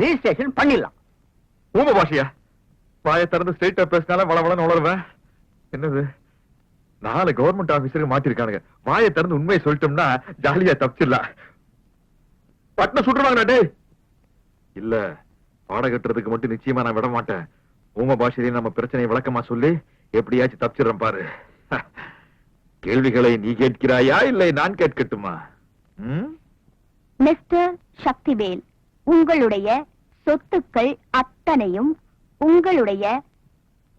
Registration பண்ணிடலாம். ஊம பாஷையா வாயை திறந்து ஸ்ட்ரெயிட்டா பேசினால வளவளன்னு உளருவேன். என்னது 4 கவர்மெண்ட் ஆபீசருக்கு மாத்திருக்கானுங்க. வாயை திறந்து உண்மையை சொல்லிட்டோம்னா ஜாலியா தப்பிச்சிடலாம். பட்டம் சுட்டுருவாங்க டே. இல்ல பாட கட்டுறதுக்கு மட்டும் நிச்சயமா நான் விட மாட்டேன். ஊம பாஷையிலே நம்ம பிரச்சனையை விளக்கமா சொல்லி எப்படியாச்சும் தப்பிச்சிடறேன் பாரு. கேள்விகளை நீ கேட்கிறாயா இல்லை நான் கேட்கட்டுமா? மிஸ்டர் சக்திவேல், உங்களுடைய சொத்துக்கள் அத்தனையும் உங்களுடைய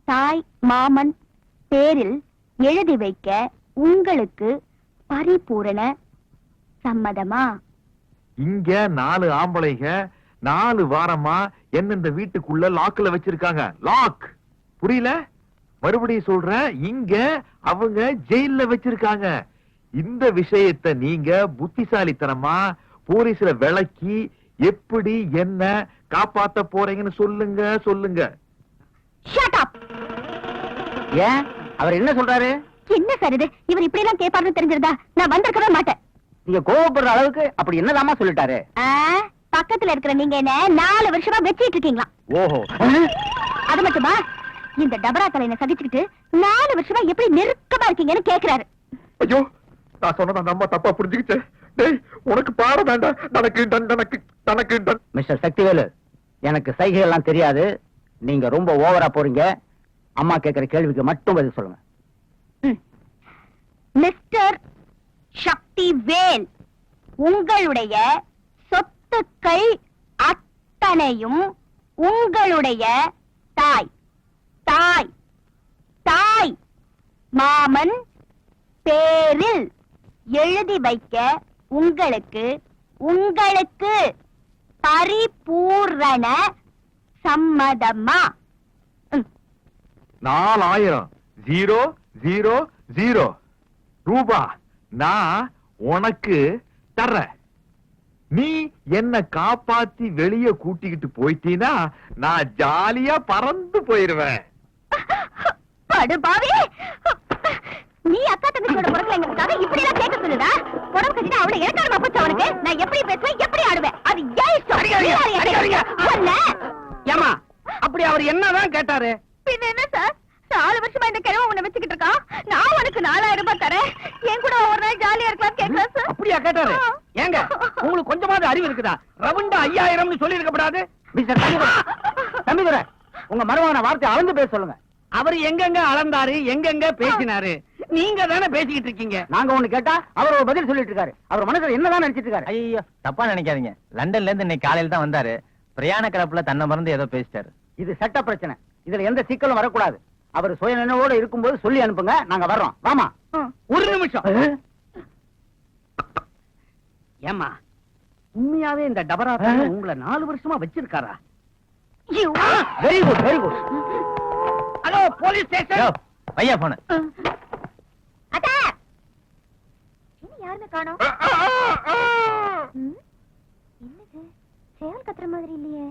தாய் மாமன் பேரில் எழுதி வைக்க உங்களுக்கு பரிபூரண சம்மதமா? இங்க 4 ஆம்பளைங்க 4 வாரமா என்ன இந்த வீட்டுக்குள்ள லாக்ல வச்சிருக்காங்க. லாக் புரியல? மறுபடியும் சொல்றேன், இங்க அவங்க ஜெயில்ல வச்சிருக்காங்க. இந்த விஷயத்தை நீங்க புத்திசாலித்தனமா போலீஸ்ல விளக்கி எப்படி என்ன காப்பாத்த போறீங்கன்னு சொல்லுங்க சொல்லுங்க. Shut up. ஏன் அவர் என்ன சொல்றாரு? என்ன சார் இது? இவர் இப்படி எல்லாம் கேட்பாருன்னு தெரிஞ்சிருந்தா நான் வந்திருக்கவே மாட்டேன். நீங்க கோவப்படுற அளவுக்கு அப்படி என்னதாமா சொல்லிட்டாரு? பக்கத்துல இருக்கிற நீங்க என்ன 4 வருஷமா வச்சிட்டு இருக்கீங்களா? ஓஹோ, அது மட்டுமா இந்த டபரா தலையனை சகிச்சுக்கிட்டு 4 வருஷமா எப்படி நெருக்கமா இருக்கீங்கன்னு கேக்குறாரு. ஐயோ, நான் சொன்னத அந்த அம்மா தப்பா புரிஞ்சுக்கிச்சு. டேய், உனக்கு பாட வேண்டாம். தனக்கு மிஸ்டர் சக்திவேலு, எனக்கு சைகை எல்லாம் தெரியாது. நீங்க ரொம்ப ஓவரா போறீங்க. அம்மா கேட்கிற கேள்விக்கு மட்டும் பதில் சொல்லுங்க. மிஸ்டர் சக்திவேல், உங்களுடைய சொத்துக்கள் அத்தனையும் உங்களுடைய தாய் தாய் தாய் மாமன் பேரில் எழுதி வைக்க உங்களுக்கு பரிபூரண சம்மதமா? 4000 ரூபா நான் உனக்கு தர்றேன். நீ என்ன காப்பாத்தி வெளியே கூட்டிக்கிட்டு போயிட்டீனா நான் ஜாலியா பறந்து போயிருவேன். படுபாவி, நீ அக்கா தங்கச்சியோட பொறுப்புல எங்களுக்காக இப்படி எல்லாம் கேட்க சொல்லுதா? புடவை கட்டிட்டு அவளை இறக்காரமா போச்சு. அவனுக்கு நான் எப்படி பேசுவேன், எப்படி ஆடுவேன், அது ஏன் இஷ்டம். ஏமா அப்படி அவர் என்னதான் கேட்டாரு? பின்ன என்ன சார், 4 வருஷமா இந்த கிழமை உன்னை வச்சுக்கிட்டு இருக்கான். நான் உனக்கு 4000 ரூபாய் தரேன், என் கூட ஒரு நாள் ஜாலியா இருக்கலாம் கேட்கலாம் சார். அப்படியா கேட்டாரு? ஏங்க உங்களுக்கு கொஞ்சமாவது அறிவு இருக்குதா? ரவுண்டா 5000 சொல்லி இருக்கப்படாது. தம்பிதுரை, உங்க மருமகன வார்த்தை அளந்து பேச சொல்லுங்க. அவர் எங்கெங்க அளந்தாரு, எங்கெங்க பேசினாரு? நீங்க தானே பேசிக்கிட்டு இருக்கீங்க. நாங்க ஒண்ணு கேட்டா அவர் ஒரு பதில் சொல்லிட்டு இருக்காரு. அவர் மனசுல என்னதான் நினைச்சிட்டு இருக்காரு? ஐயோ, தப்பா நினைக்காதீங்க. லண்டன்ல இருந்து இன்னைக்கு காலையில தான் வந்தாரு. பிரயாண கிளப்புல தன்னை மறந்து ஏதோ பேசிட்டாரு. இது சட்ட பிரச்சனை. இதுல எந்த சிக்கலும் வரக்கூடாது. அவர் சுய நினைவோட இருக்கும்போது சொல்லி அனுப்புங்க, நாங்க வர்றோம். வாமா. ஒரு நிமிஷம். ஏமா உண்மையாவே இந்த டபரா உங்களை 4 வருஷமா வச்சிருக்காரா? Very good, very good. Hello police station. பையா போன அடா, என்ன யாருமே காணோம். என்னது சேவல் கத்துற மாதிரி இல்லையே?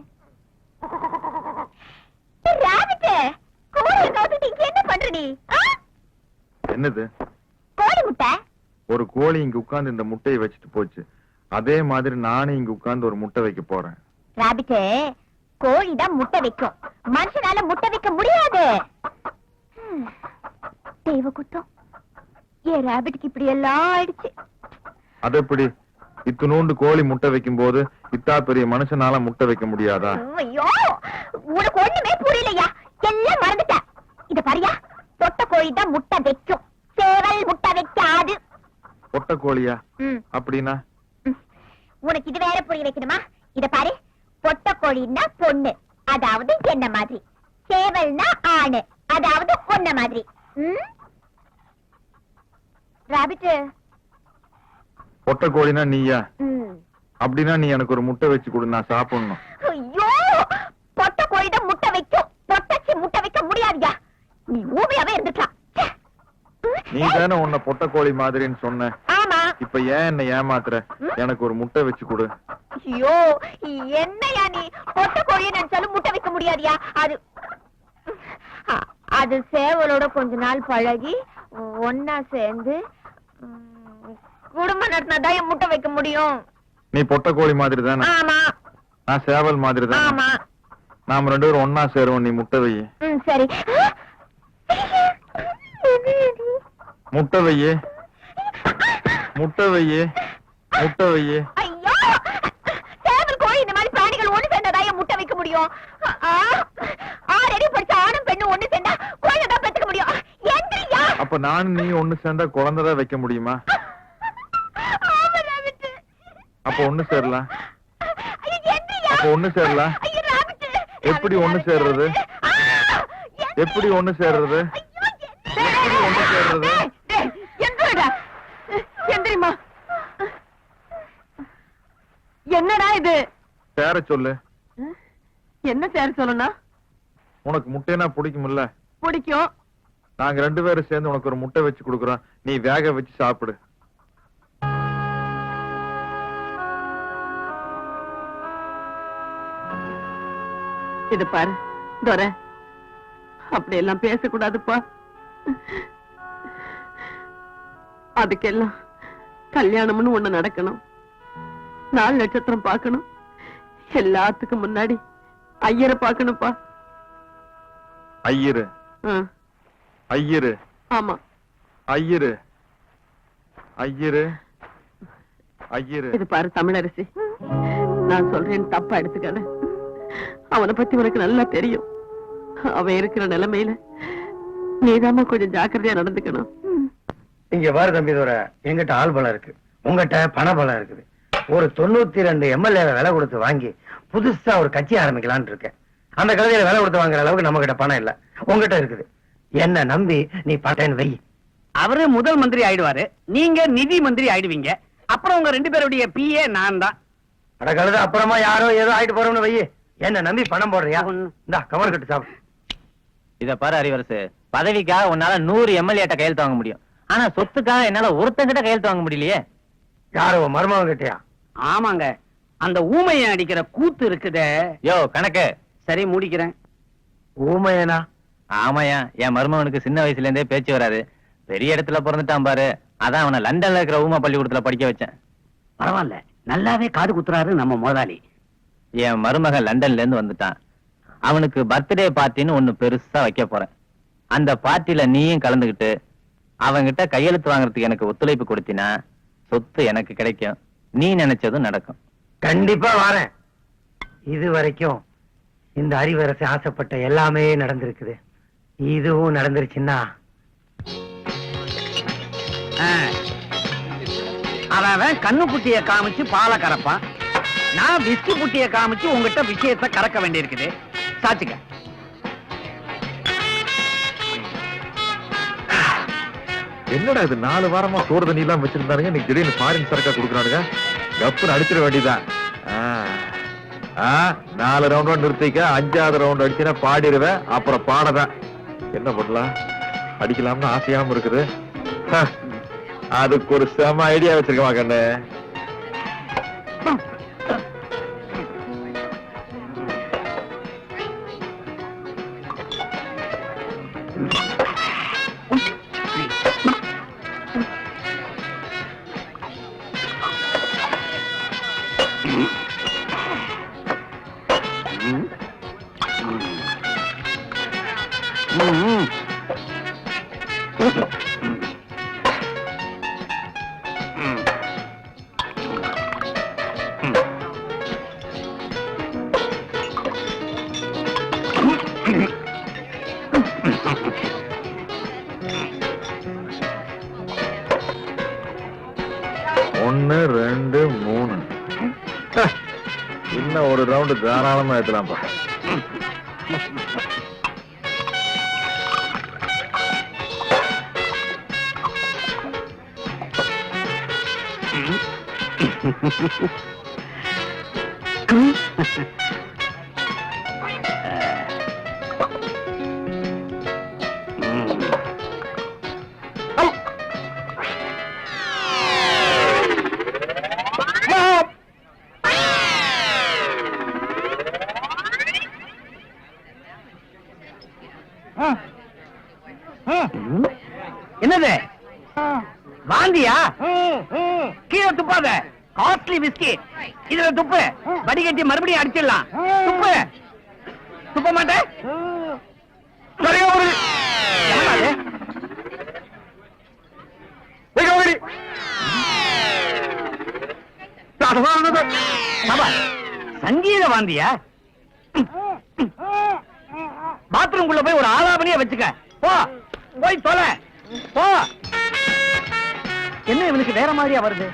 ராபிட், கோழி கவுத்துட்டு இங்க என்ன பண்ற நீ? என்னது? கோழி முட்டை. ஒரு கோழி இங்க உட்கார்ந்து இந்த முட்டையை வச்சுட்டு போச்சு. அதே மாதிரி நானே இங்க உட்கார்ந்து ஒரு முட்டை வைக்க போறேன். ராபிட், கோழி தான் முட்டை வைக்கும், மனுஷனால முட்டை வைக்க முடியாது. தெய்வ குத்தம், ஏன் ராபிட்க்கு இப்படி எல்லாம் ஆயிடுச்சு? அது எப்படி? இத்துணூண்டு கோழி முட்டை வைக்கும் போது இத்தா பெரிய மனுஷனால முட்டை வைக்க முடியாதா? ஐயோ, உனக்கு ஒண்ணுமே புரியலையா? எல்லாம் மறந்துட்ட. இத பாரியா, பொட்டை கோழி தான் முட்டை வைக்கும், சேவல் முட்டை வைக்காது. பொட்டை கோழியா? அப்படின்னா உனக்கு இது வேற புரிய வைக்கணுமா? இத பாரு, பொட்டை கோழின்னா பொண்ணு, அதாவது என்ன மாதிரி. சேவல்னா ஆணு, அதாவது ஒன்ன மாதிரி. ராபிட், பொட்டை கோழினா நீயா? அப்படின்னா நீ எனக்கு ஒரு முட்டை வச்சு கொடு, நான் சாப்பிடணும். ஐயோ, பொட்டை கோழி தான் முட்டை வைக்கும், பொட்டச்சி முட்டை வைக்க முடியாதியா? நீ ஊமையாவே இருந்துக்கலாம். நீ தானே உன்னை பொட்டை கோழி மாதிரின்னு சொன்ன. ஆமா. இப்ப ஏன் என்ன ஏமாத்துற? எனக்கு ஒரு முட்டை வச்சு கொடு. ஐயோ, என்னையா நீ? பொட்டை கோழியை நினைச்சாலும் முட்டை வைக்க முடியாதியா? அது சேவலோட கொஞ்ச நாள் பழகி ஒன்னா சேர்ந்து குடும்பம் நடத்தினாதான் என் முட்டை வைக்க முடியும். நீ பொட்டை கோழி மாதிரி தானே? ஆமா. நான் சேவல் மாதிரி தான். ஆமா. நாம 2 பேரும் ஒன்னா சேருவோம். நீ முட்டை வை. சரி. முட்டை வையே, முட்டை வையே, முட்டை வையே. ஐயோ, சேவல் கோழி இந்த மாதிரி பிராணிகள் ஒண்ணு சேர்ந்ததாய முட்டை வைக்க முடியும்? ஆறடி படிச்ச ஆணும் பெண்ணும் ஒண்ணு சேர்ந்தா குழந்தை தான் பெத்துக்க முடியும். எந்திரியா. அப்ப நானும் நீ ஒண்ணு சேர்ந்தா குழந்தைதான் வைக்க முடியுமா? அப்ப ஒண்ணு சேரலாம். அப்ப ஒண்ணு சேரலாம். எப்படி ஒண்ணு சேர்றது? எப்படி ஒண்ணு சேர்றது? எப்படி ஒண்ணு சேர்றது? எந்திரிமா. என்னடா இது? சேர சொல்லு. என்ன சேர சொல்லணும்? உனக்கு முட்டைனா பிடிக்கும்ல? பிடிக்கும். நாங்க 2 பேரும் சேர்ந்து உனக்கு ஒரு முட்டை வச்சு கொடுக்குறோம். நீ வேக வச்சு சாப்பிடு. இது பாரு துரை, அப்படி எல்லாம் பேசக்கூடாதுப்பா. அதுக்கெல்லாம் கல்யாணம்னு ஒண்ணு நடக்கணும். 4 நட்சத்திரம் பார்க்கணும். எல்லாத்துக்கும் முன்னாடி ஐயரை பார்க்கணும்ப்பா. ஐயரு, ஐயரு, ஆமா, ஐயரு, ஐயரு, ஐயரு. இது பாரு தமிழரசி, நான் சொல்றேன் தப்பா எடுத்துக்காத. அவனை பத்தி உனக்கு நல்லா தெரியும். அவன் இருக்கிற நிலைமையில நீதாம்மா கொஞ்சம் ஜாக்கிரதையா நடந்துக்கணும். இங்க பாரு தம்பி தோற, எங்கிட்ட ஆள் பலம் இருக்கு, உங்ககிட்ட பண பலம் இருக்குது. ஒரு 92 எம்எல்ஏ விலை கொடுத்து வாங்கி புதுசா ஒரு கட்சி ஆரம்பிக்கலான்னு இருக்கேன். அந்த கழுதையில விலை கொடுத்து வாங்குற அளவுக்கு நம்ம கிட்ட பணம் இல்ல, உங்ககிட்ட இருக்குது. என்ன நம்பி நீ பட்டேன்னு வை. அவரு முதல் மந்திரி ஆயிடுவாரு, நீங்க நிதி மந்திரி ஆயிடுவீங்க. அப்புறம் உங்க 2 பேருடைய பிஏ நான் தான். அட கழுத, அப்புறமா யாரோ ஏதோ ஆயிட்டு போறோம்னு வை. என்ன நம்பி பணம் போடுறியா? இந்தா கவர் கட்டு சாப்பிடு. இத பாரு அறிவரசு, பதவிக்காக உன்னால 100 எம்எல்ஏட்ட கையெழுத்து வாங்க முடியும். ஆனா சொத்துக்காக என்னால ஒருத்தங்கிட்ட கையெழுத்து வாங்க முடியலையே. யாரோ மருமகன் கிட்டயா? ஆமாங்க, அந்த ஊமையை அடிக்கிற கூத்து இருக்குதே. யோ கணக்கு. சரி முடிக்கிறேன். ஊமையனா? ஆமாயா, என் மருமகனுக்கு சின்ன வயசுல இருந்தே பேச்சு வராது. பெரிய இடத்துல பிறந்துட்டான் பாரு, அதான் அவனை லண்டன்ல இருக்கிற ஊமை பள்ளிக்கூடத்துல படிக்க வச்சேன். பரவாயில்ல, நல்லாவே காது குத்துறாரு நம்ம முதலாளி. என் மருமகன் லண்டன்ல இருந்து வந்துட்டான். அவனுக்கு பர்த்டே பார்ட்டின்னு ஒண்ணு பெருசா வைக்க போறேன். அந்த பார்ட்டில நீயும் கலந்துகிட்டு அவங்கிட்ட கையெழுத்து வாங்குறதுக்கு எனக்கு ஒத்துழைப்பு கொடுத்தினா சொத்து எனக்கு கிடைக்கும், நீ நினைச்சதும் நடக்கும். கண்டிப்பா வரேன். இது வரைக்கும் இந்த அறிவரசு ஆசைப்பட்ட எல்லாமே நடந்திருக்குது. இதுவும் நடந்துருச்சுன்னா அவன் கண்ணு குட்டிய காமிச்சு பாலை கறப்பான், நான் விஸ்கி புட்டிய காமிச்சு உங்ககிட்ட விஷயத்தை கறக்க வேண்டியிருக்குது. சாச்சுக்க. என்னடா இது 4 வாரமா சோறு தண்ணி எல்லாம் வச்சிருந்தானுங்க, இன்னைக்கு திடீர்னு ஃபாரின் சரக்கா கொடுக்குறானுங்க. கப்புன்னு அடிச்சிட வேண்டியதான். 4 ரவுண்ட் நிறுத்திக்க, 5வது ரவுண்ட் அடிச்சுன்னா பாடிடுவேன். அப்புறம் பாடதான். என்ன பண்ணலாம்? அடிக்கலாம்னு ஆசையாம இருக்குது. அதுக்கு ஒரு செம ஐடியா வச்சிருக்கமா கண்ணு. ஒன்னு 2 3 இன்னும் ஒரு ரவுண்டு தாராளமா ஏத்தலாம்ப்பா. என்னது வாந்தியா? கீழே துப்பாத, காஸ்ட்லி விஸ்கி இதுல துப்பு. வடிகட்டி மறுபடியும் அடிச்சிடலாம். துப்பு. துப்ப மாட்டேன். சரியா வருது. என்னடா இது? வேகம் வருது. சபா, சங்கீத வாந்தியா? பாத்ரூம்குள்ள போய் ஒரு ஆலாபனைய வச்சுக்க. போ, போய் தொலை. போ. என்ன இவனுக்கு வேற மாதிரியா வருது?